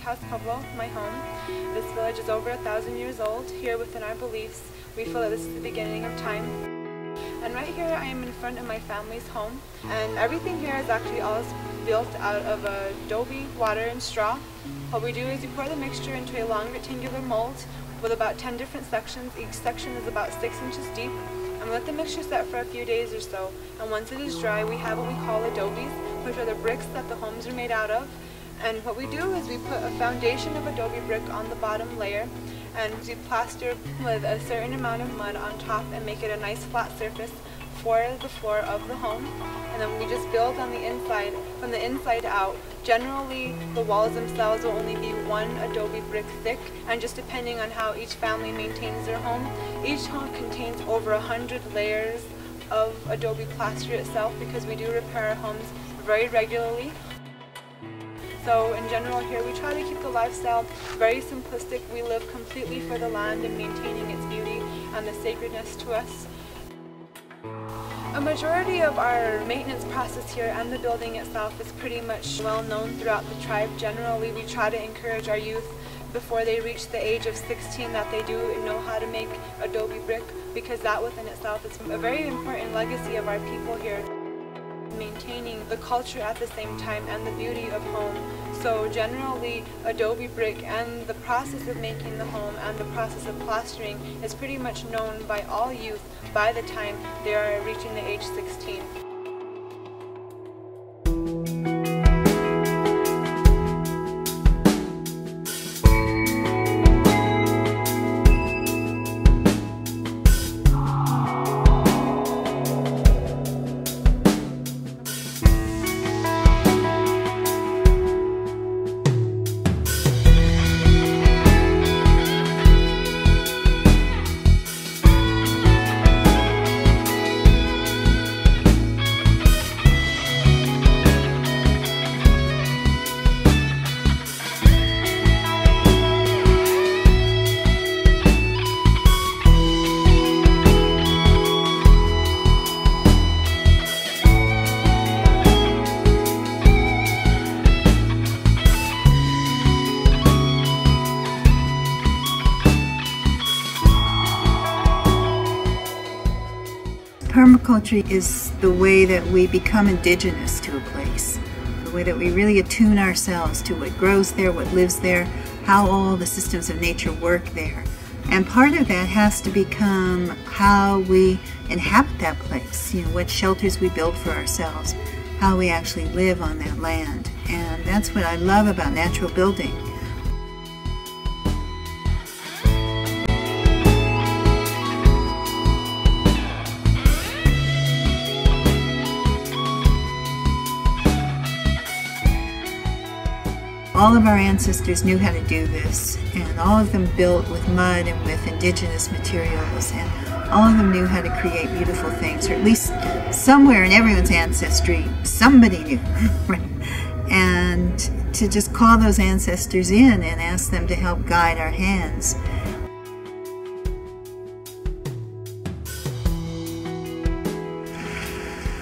House Pueblo, my home. This village is over 1,000 years old. Here within our beliefs, we feel that this is the beginning of time. And right here I am in front of my family's home, and everything here is actually all built out of adobe, water and straw. What we do is we pour the mixture into a long rectangular mold with about 10 different sections. Each section is about 6 inches deep, and we let the mixture set for a few days or so. And once it is dry, we have what we call adobes, which are the bricks that the homes are made out of. And what we do is we put a foundation of adobe brick on the bottom layer, and we plaster with a certain amount of mud on top and make it a nice flat surface for the floor of the home. And then we just build on the inside, from the inside out. Generally, the walls themselves will only be 1 adobe brick thick, and just depending on how each family maintains their home, each home contains over 100 layers of adobe plaster itself, because we do repair our homes very regularly. So in general here we try to keep the lifestyle very simplistic. We live completely for the land and maintaining its beauty and the sacredness to us. A majority of our maintenance process here and the building itself is pretty much well known throughout the tribe. Generally we try to encourage our youth before they reach the age of 16 that they do know how to make adobe brick, because that within itself is a very important legacy of our people here. Maintaining the culture at the same time and the beauty of home. So generally adobe brick and the process of making the home and the process of plastering is pretty much known by all youth by the time they are reaching the age 16. Permaculture is the way that we become indigenous to a place, the way that we really attune ourselves to what grows there, what lives there, how all the systems of nature work there. And part of that has to become how we inhabit that place, you know, what shelters we build for ourselves, how we actually live on that land. And that's what I love about natural building. All of our ancestors knew how to do this, and all of them built with mud and with indigenous materials, and all of them knew how to create beautiful things, or at least somewhere in everyone's ancestry, somebody knew. And to just call those ancestors in and ask them to help guide our hands.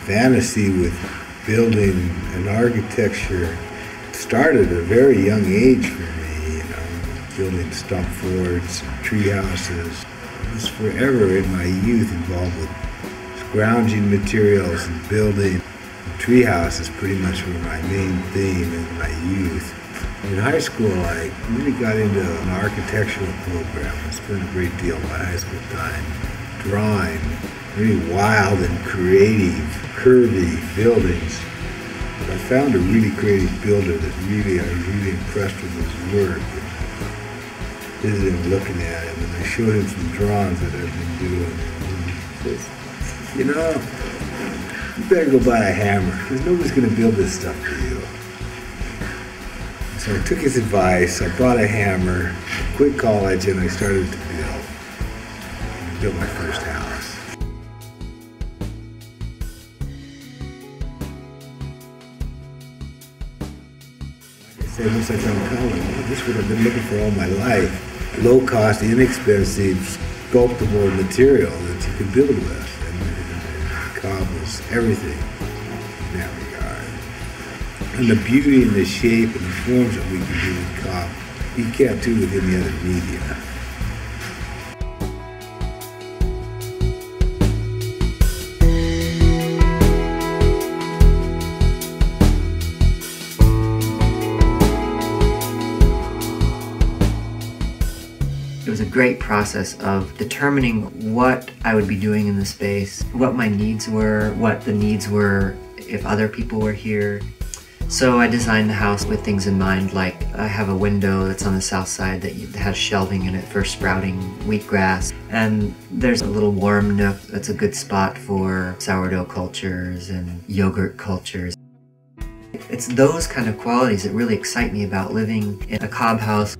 Fantasy with building and architecture started at a very young age for me, you know, building stump forts and tree houses. I was forever in my youth involved with scrounging materials and building. Tree houses pretty much were my main theme in my youth. In high school, I really got into an architectural program. I spent a great deal of my high school time drawing really wild and creative, curvy buildings. But I found a really creative builder that I was really impressed with his work. And visited him, looking at him, and I showed him some drawings that I've been doing. And he says, you know, you better go buy a hammer, because nobody's going to build this stuff for you. So I took his advice, I bought a hammer, quit college, and I started to build. I built my first house. Once I found college, this is what I've been looking for all my life. Low-cost, inexpensive, sculptable material that you can build with. And cob was everything in that regard. And the beauty and the shape and the forms that we can do with cob, you can't do with any other media. It was a great process of determining what I would be doing in the space, what my needs were, what the needs were if other people were here. So I designed the house with things in mind, like I have a window that's on the south side that has shelving in it for sprouting wheatgrass. And there's a little warm nook that's a good spot for sourdough cultures and yogurt cultures. It's those kind of qualities that really excite me about living in a cob house.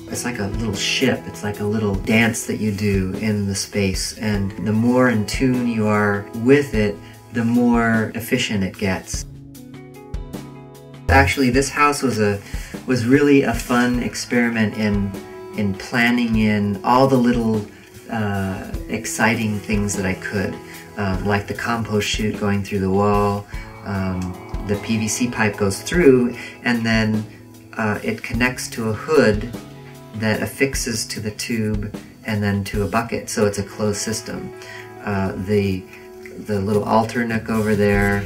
It's like a little ship, it's like a little dance that you do in the space, and the more in tune you are with it, the more efficient it gets. Actually, this house was really a fun experiment in planning in all the little exciting things that I could, like the compost chute going through the wall. The PVC pipe goes through, and then it connects to a hood that affixes to the tube and then to a bucket, so it's a closed system. The little altar nook over there,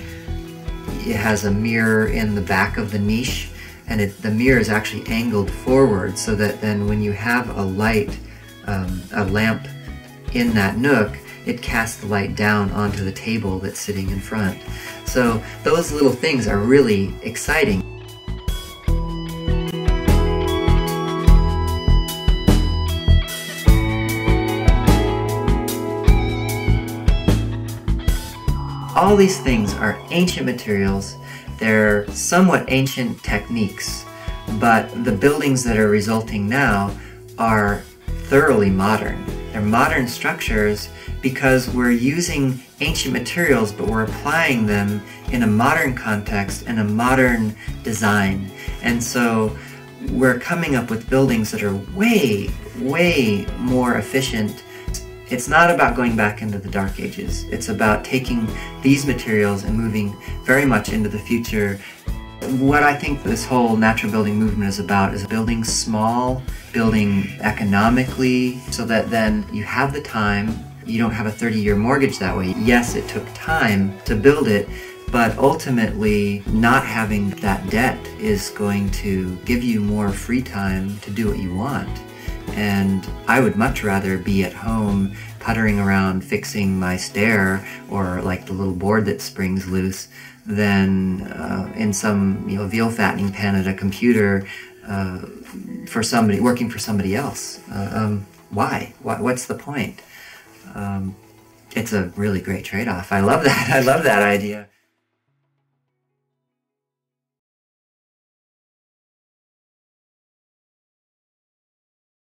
it has a mirror in the back of the niche, and the mirror is actually angled forward so that then when you have a light, a lamp in that nook, it casts the light down onto the table that's sitting in front. So those little things are really exciting. All these things are ancient materials. They're somewhat ancient techniques, but the buildings that are resulting now are thoroughly modern. They're modern structures because we're using ancient materials, but we're applying them in a modern context and a modern design. And so we're coming up with buildings that are way, way more efficient. It's not about going back into the dark ages. It's about taking these materials and moving very much into the future. What I think this whole natural building movement is about is building small, building economically, so that then you have the time. You don't have a 30-year mortgage that way. Yes, it took time to build it, but ultimately not having that debt is going to give you more free time to do what you want. And I would much rather be at home puttering around fixing my stair or like the little board that springs loose than in some veal fattening pen at a computer for somebody working for somebody else. Why? What's the point? It's a really great trade-off. I love that. I love that idea.